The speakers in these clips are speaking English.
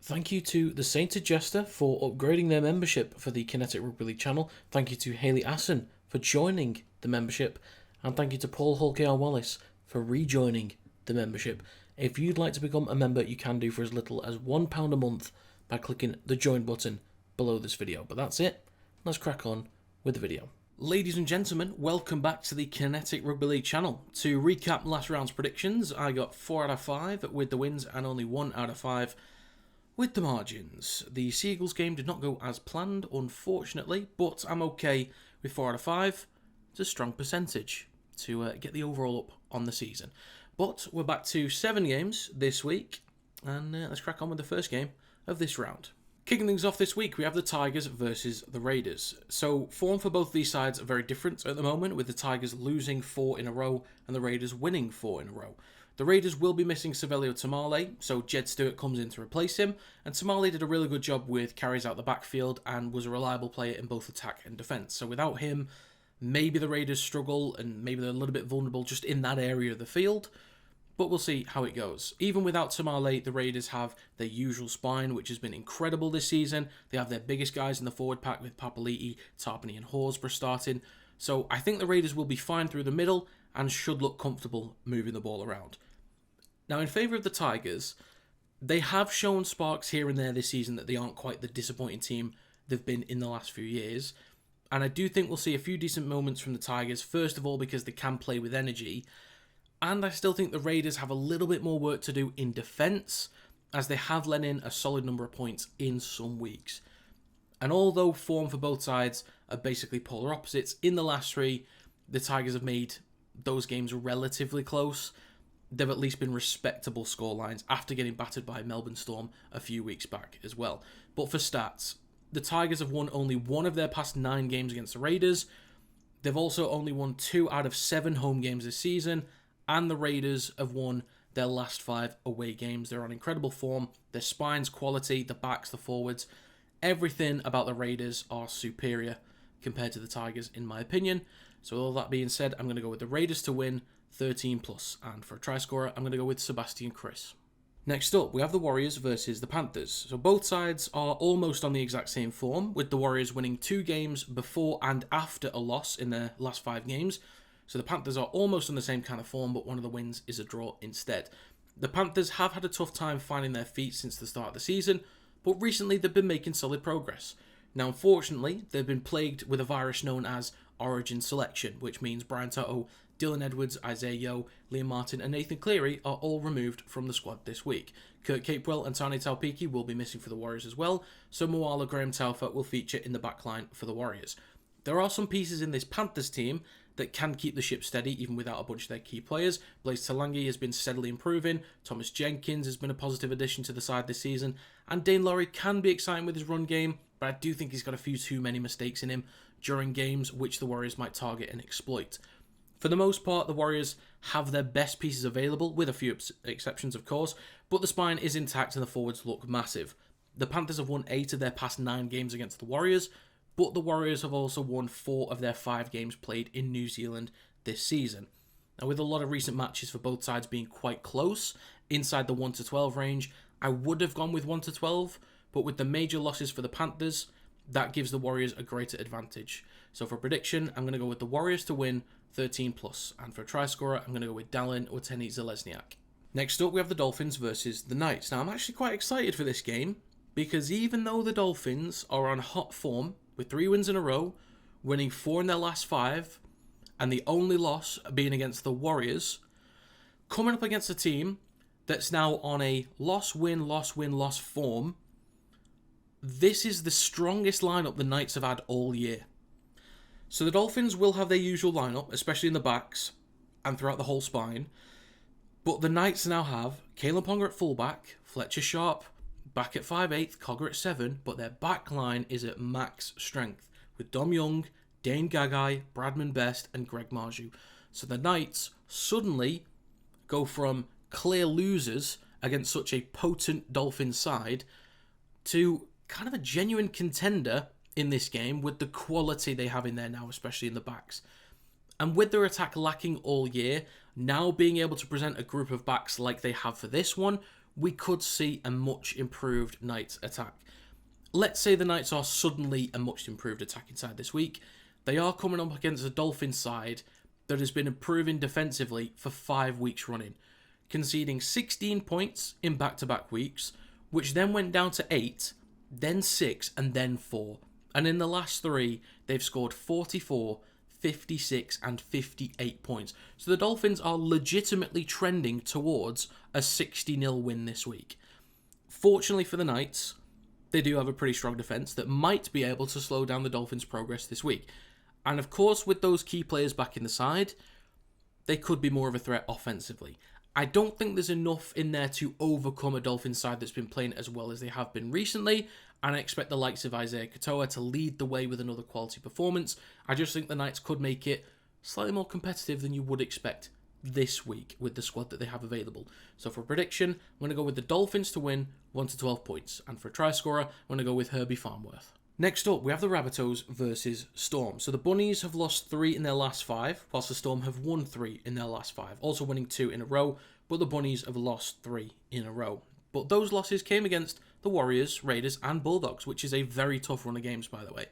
Thank you to the Sainted Jester for upgrading their membership for the Kinetic Rugby League channel. Thank you to Hayley Assen for joining the membership. And thank you to Paul Hulk-R Wallace for rejoining the membership. If you'd like to become a member, you can do for as little as £1 a month by clicking the join button below this video. But that's it. Let's crack on with the video. Ladies and gentlemen, welcome back to the Kinetic Rugby League channel. To recap last round's predictions, I got 4 out of 5 with the wins and only 1 out of 5 with the margins. The Seagulls game did not go as planned, unfortunately, but I'm okay with 4 out of 5. It's a strong percentage to get the overall up on the season. But we're back to 7 games this week, and let's crack on with the first game of this round. Kicking things off this week, we have the Tigers versus the Raiders. So, form for both these sides are very different at the moment, with the Tigers losing 4 in a row and the Raiders winning 4 in a row. The Raiders will be missing Savelio Tamale, so Jed Stewart comes in to replace him, and Tamale did a really good job with carries out the backfield and was a reliable player in both attack and defence. So without him, maybe the Raiders struggle and maybe they're a little bit vulnerable just in that area of the field, but we'll see how it goes. Even without Tamale, the Raiders have their usual spine, which has been incredible this season. They have their biggest guys in the forward pack with Papali'i, Tarpany and Horsburgh starting. So I think the Raiders will be fine through the middle and should look comfortable moving the ball around. Now, in favour of the Tigers, they have shown sparks here and there this season that they aren't quite the disappointing team they've been in the last few years. And I do think we'll see a few decent moments from the Tigers, first of all because they can play with energy. And I still think the Raiders have a little bit more work to do in defence, as they have let in a solid number of points in some weeks. And although form for both sides are basically polar opposites, in the last 3, the Tigers have made those games relatively close. They've at least been respectable scorelines after getting battered by Melbourne Storm a few weeks back as well. But for stats, the Tigers have won only 1 of their past 9 games against the Raiders. They've also only won 2 out of 7 home games this season, and the Raiders have won their last 5 away games. They're on incredible form. Their spine's quality, the backs, the forwards, everything about the Raiders are superior compared to the Tigers in my opinion. So all that being said, I'm going to go with the Raiders to win 13+, and for a try scorer, I'm going to go with Sebastian Kris. Next up, we have the Warriors versus the Panthers. So both sides are almost on the exact same form, with the Warriors winning 2 games before and after a loss in their last 5 games. So the Panthers are almost on the same kind of form, but one of the wins is a draw instead. The Panthers have had a tough time finding their feet since the start of the season, but recently they've been making solid progress. Now, unfortunately, they've been plagued with a virus known as origin selection, which means Brian Toto, Dylan Edwards, Isaiah Yeo, Liam Martin and Nathan Cleary are all removed from the squad this week. Kurt Capewell and Tani Taupiki will be missing for the Warriors as well, so Moala Graham Taufa will feature in the backline for the Warriors. There are some pieces in this Panthers team that can keep the ship steady even without a bunch of their key players. Blaise Talangi has been steadily improving, Thomas Jenkins has been a positive addition to the side this season, and Dane Laurie can be exciting with his run game, but I do think he's got a few too many mistakes in him during games which the Warriors might target and exploit. For the most part, the Warriors have their best pieces available, with a few exceptions of course, but the spine is intact and the forwards look massive. The Panthers have won 8 of their past 9 games against the Warriors, but the Warriors have also won 4 of their 5 games played in New Zealand this season. Now, with a lot of recent matches for both sides being quite close, inside the 1-12 range, I would have gone with 1-12, but with the major losses for the Panthers, that gives the Warriors a greater advantage. So for prediction, I'm going to go with the Warriors to win 13+, and for a try scorer, I'm going to go with Dallin Wateni-Zelezniak. Next up, we have the Dolphins versus the Knights. Now, I'm actually quite excited for this game, because even though the Dolphins are on hot form, with 3 wins in a row, winning 4 in their last 5, and the only loss being against the Warriors, coming up against a team that's now on a loss form, this is the strongest lineup the Knights have had all year. So the Dolphins will have their usual lineup, especially in the backs and throughout the whole spine, but the Knights now have Kalen Ponga at fullback, Fletcher Sharp back at 5'8", Cogger at 7, but their back line is at max strength, with Dom Young, Dane Gagai, Bradman Best, and Greg Marju. So the Knights suddenly go from clear losers against such a potent Dolphins side to kind of a genuine contender in this game with the quality they have in there now, especially in the backs. And with their attack lacking all year, now being able to present a group of backs like they have for this one we could see a much improved Knights attack. Let's say the Knights are suddenly a much improved attacking side this week. They are coming up against a Dolphins side that has been improving defensively for 5 weeks running, conceding 16 points in back-to-back weeks, which then went down to 8, then 6, and then 4. And in the last 3, they've scored 44, 56, and 58 points. So the Dolphins are legitimately trending towards a 60-0 win this week. Fortunately for the Knights, they do have a pretty strong defence that might be able to slow down the Dolphins' progress this week. And of course, with those key players back in the side, they could be more of a threat offensively. I don't think there's enough in there to overcome a Dolphins side that's been playing as well as they have been recently, and I expect the likes of Isaiah Katoa to lead the way with another quality performance. I just think the Knights could make it slightly more competitive than you would expect this week with the squad that they have available. So for a prediction, I'm going to go with the Dolphins to win 1 to 12 points, and for a try scorer, I'm going to go with Herbie Farnworth. Next up, we have the Rabbitohs versus Storm. So the Bunnies have lost 3 in their last 5, whilst the Storm have won 3 in their last 5, also winning 2 in a row, but the Bunnies have lost 3 in a row. But those losses came against the Warriors, Raiders, and Bulldogs, which is a very tough run of games, by the way.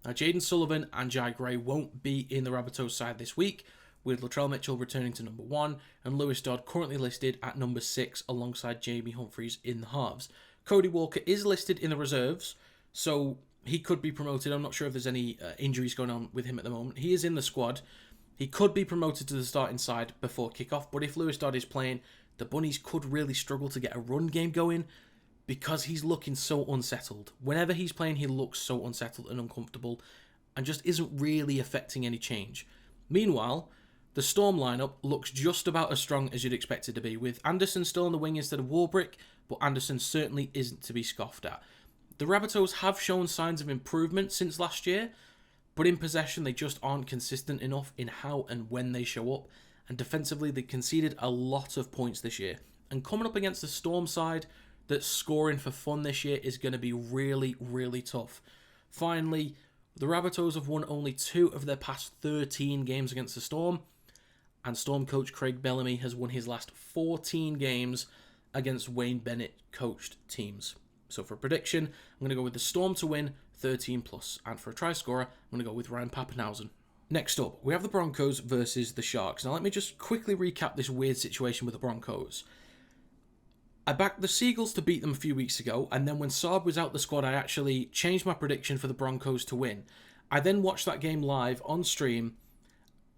Now, Jaden Sullivan and Jai Gray won't be in the Rabbitohs side this week, with Latrell Mitchell returning to number 1, and Lewis Dodd currently listed at number 6 alongside Jamie Humphries in the halves. Cody Walker is listed in the reserves, so he could be promoted. I'm not sure if there's any injuries going on with him at the moment. He is in the squad. He could be promoted to the starting side before kickoff, but if Lewis Dodd is playing, the Bunnies could really struggle to get a run game going because he's looking so unsettled. Whenever he's playing, he looks so unsettled and uncomfortable and just isn't really affecting any change. Meanwhile, the Storm lineup looks just about as strong as you'd expect it to be, with Anderson still on the wing instead of Warbrick, but Anderson certainly isn't to be scoffed at. The Rabbitohs have shown signs of improvement since last year, but in possession they just aren't consistent enough in how and when they show up, and defensively they conceded a lot of points this year. And coming up against the Storm side that's scoring for fun this year is going to be really, really tough. Finally, the Rabbitohs have won only 2 of their past 13 games against the Storm, and Storm coach Craig Bellamy has won his last 14 games against Wayne Bennett coached teams. So for a prediction, I'm going to go with the Storm to win 13+, and for a try scorer, I'm going to go with Ryan Papenhausen. Next up, we have the Broncos versus the Sharks. Now let me just quickly recap this weird situation with the Broncos. I backed the Seagulls to beat them a few weeks ago, and then when Saab was out the squad, I actually changed my prediction for the Broncos to win. I then watched that game live on stream,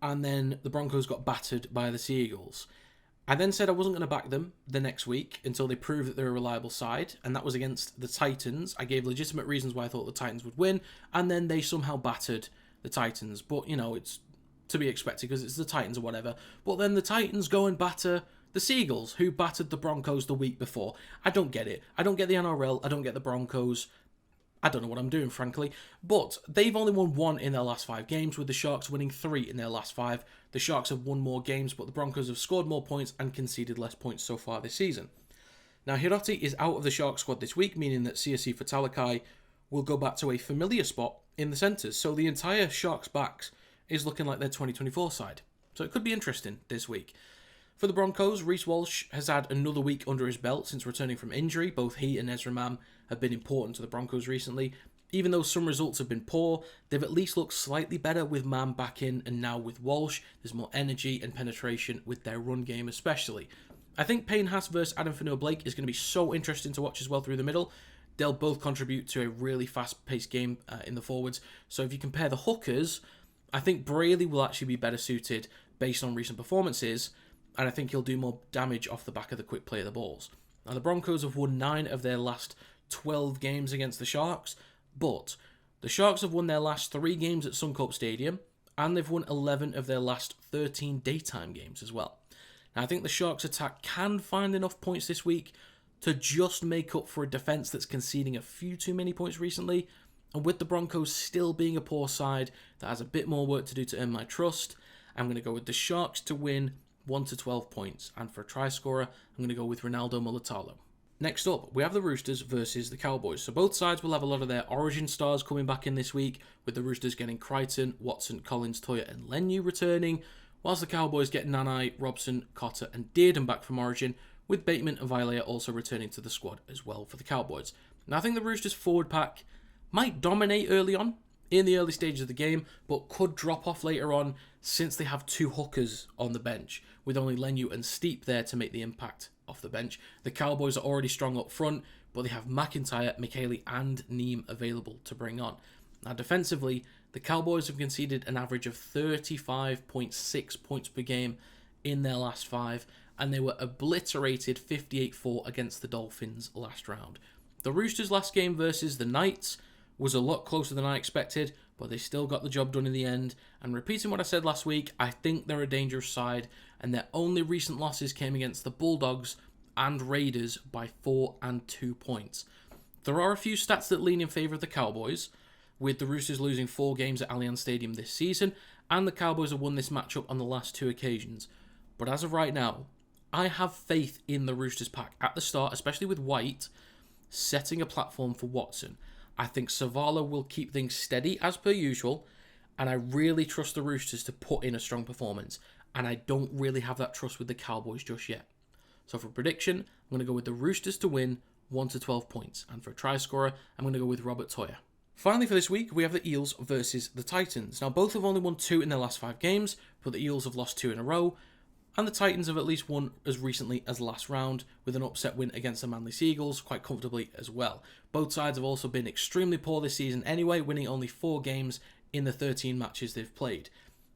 and then the Broncos got battered by the Seagulls. I then said I wasn't going to back them the next week until they proved that they're a reliable side, and that was against the Titans. I gave legitimate reasons why I thought the Titans would win, and then they somehow battered the Titans. But, you know, it's to be expected because it's the Titans or whatever. But then the Titans go and batter the Seagulls, who battered the Broncos the week before. I don't get it. I don't get the NRL. I don't get the Broncos. I don't know what I'm doing, frankly. But they've only won 1 in their last 5 games, with the Sharks winning 3 in their last 5. The Sharks have won more games, but the Broncos have scored more points and conceded less points so far this season. Now, Hiroti is out of the Sharks squad this week, meaning that CSC for Talakai will go back to a familiar spot in the centres. So the entire Sharks backs is looking like their 2024 side. So it could be interesting this week. For the Broncos, Reece Walsh has had another week under his belt since returning from injury. Both he and Ezra Mam have been important to the Broncos recently. Even though some results have been poor, they've at least looked slightly better with Mam back in, and now with Walsh, there's more energy and penetration with their run game especially. I think Payne Haas versus Adam Fanua-Blake is going to be so interesting to watch as well through the middle. They'll both contribute to a really fast-paced game in the forwards. So if you compare the hookers, I think Brayley will actually be better suited based on recent performances, and I think he'll do more damage off the back of the quick play of the balls. Now, the Broncos have won 9 of their last 12 games against the Sharks, but the Sharks have won their last 3 games at Suncorp Stadium, and they've won 11 of their last 13 daytime games as well. Now, I think the Sharks' attack can find enough points this week to just make up for a defence that's conceding a few too many points recently, and with the Broncos still being a poor side that has a bit more work to do to earn my trust, I'm going to go with the Sharks to win 1 to 12 points, and for a try scorer, I'm going to go with Ronaldo Mulatalo. Next up, we have the Roosters versus the Cowboys. So both sides will have a lot of their origin stars coming back in this week, with the Roosters getting Crichton, Watson, Collins, Toya and Lenu returning, whilst the Cowboys get Nanai, Robson, Cotter and Dearden back from origin, with Bateman and Vilea also returning to the squad as well for the Cowboys. Now I think the Roosters forward pack might dominate early on, in the early stages of the game, but could drop off later on since they have two hookers on the bench, with only Lenu and Steep there to make the impact off the bench. The Cowboys are already strong up front, but they have McIntyre, McKaylee and Neem available to bring on. Now defensively, the Cowboys have conceded an average of 35.6 points per game in their last 5, and they were obliterated 58-4 against the Dolphins last round. The Roosters' last game versus the Knights was a lot closer than I expected, but they still got the job done in the end. And repeating what I said last week, I think they're a dangerous side, and their only recent losses came against the Bulldogs and Raiders by 4 and 2 points. There are a few stats that lean in favour of the Cowboys, with the Roosters losing 4 games at Allianz Stadium this season, and the Cowboys have won this matchup on the last 2 occasions. But as of right now, I have faith in the Roosters pack at the start, especially with White setting a platform for Watson. I think Savala will keep things steady as per usual, and I really trust the Roosters to put in a strong performance, and I don't really have that trust with the Cowboys just yet. So for prediction, I'm going to go with the Roosters to win 1 to 12 points, and for a try scorer, I'm going to go with Robert Toya. Finally for this week, we have the Eels versus the Titans. Now both have only won 2 in their last 5 games, but the Eels have lost 2 in a row, and the Titans have at least won as recently as last round, with an upset win against the Manly Seagulls quite comfortably as well. Both sides have also been extremely poor this season anyway, winning only 4 games in the 13 matches they've played.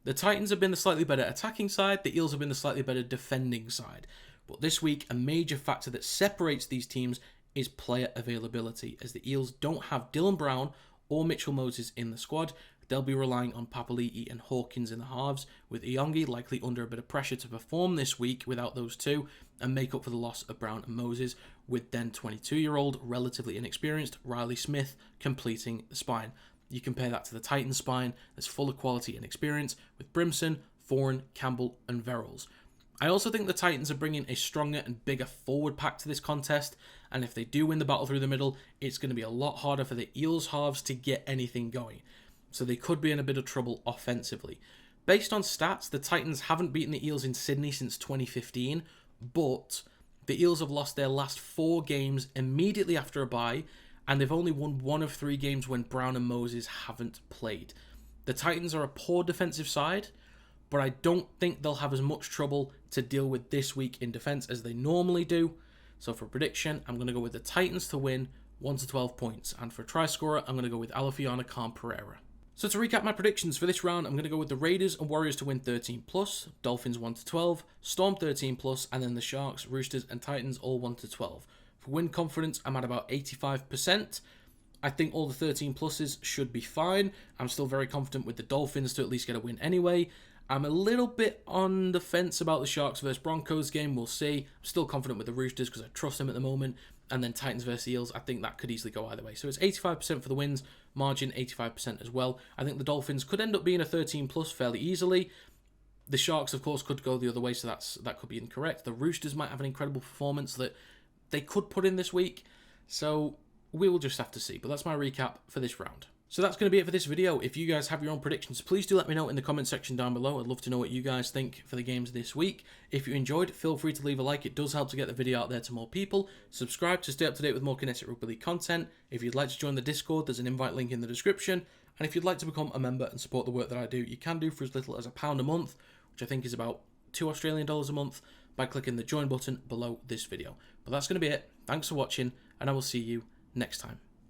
The Titans have been the slightly better attacking side, the Eels have been the slightly better defending side. But this week, a major factor that separates these teams is player availability, as the Eels don't have Dylan Brown or Mitchell Moses in the squad. They'll be relying on Papali'i and Hawkins in the halves, with Iongi likely under a bit of pressure to perform this week without those two and make up for the loss of Brown and Moses, with then 22-year-old, relatively inexperienced Riley Smith completing the spine. You compare that to the Titans spine that's full of quality and experience, with Brimson, Foran, Campbell and Verrills. I also think the Titans are bringing a stronger and bigger forward pack to this contest, and if they do win the battle through the middle, it's going to be a lot harder for the Eels halves to get anything going. So they could be in a bit of trouble offensively. Based on stats, the Titans haven't beaten the Eels in Sydney since 2015, but the Eels have lost their last 4 games immediately after a bye, and they've only won 1 of 3 games when Brown and Moses haven't played. The Titans are a poor defensive side, but I don't think they'll have as much trouble to deal with this week in defence as they normally do. So for prediction, I'm going to go with the Titans to win 1 to 12 points, and for a try scorer, I'm going to go with Alafiana Khan Pereira. So to recap my predictions for this round, I'm going to go with the Raiders and Warriors to win 13+, Dolphins 1 to 12, Storm 13+, and then the Sharks, Roosters and Titans all 1 to 12. For win confidence, I'm at about 85%. I think all the 13+s should be fine. I'm still very confident with the Dolphins to at least get a win anyway. I'm a little bit on the fence about the Sharks versus Broncos game. We'll see. I'm still confident with the Roosters because I trust them at the moment. And then Titans versus Eels, I think that could easily go either way. So it's 85% for the wins, margin 85% as well. I think the Dolphins could end up being a 13+ fairly easily. The Sharks, of course, could go the other way, so that could be incorrect. The Roosters might have an incredible performance that they could put in this week. So we will just have to see. But that's my recap for this round. So that's going to be it for this video. If you guys have your own predictions, please do let me know in the comment section down below. I'd love to know what you guys think for the games this week. If you enjoyed, feel free to leave a like. It does help to get the video out there to more people. Subscribe to stay up to date with more Kinetic Rugby League content. If you'd like to join the Discord, there's an invite link in the description. And if you'd like to become a member and support the work that I do, you can do for as little as £1 a month, which I think is about $2 Australian a month, by clicking the join button below this video. But that's going to be it. Thanks for watching, and I will see you next time.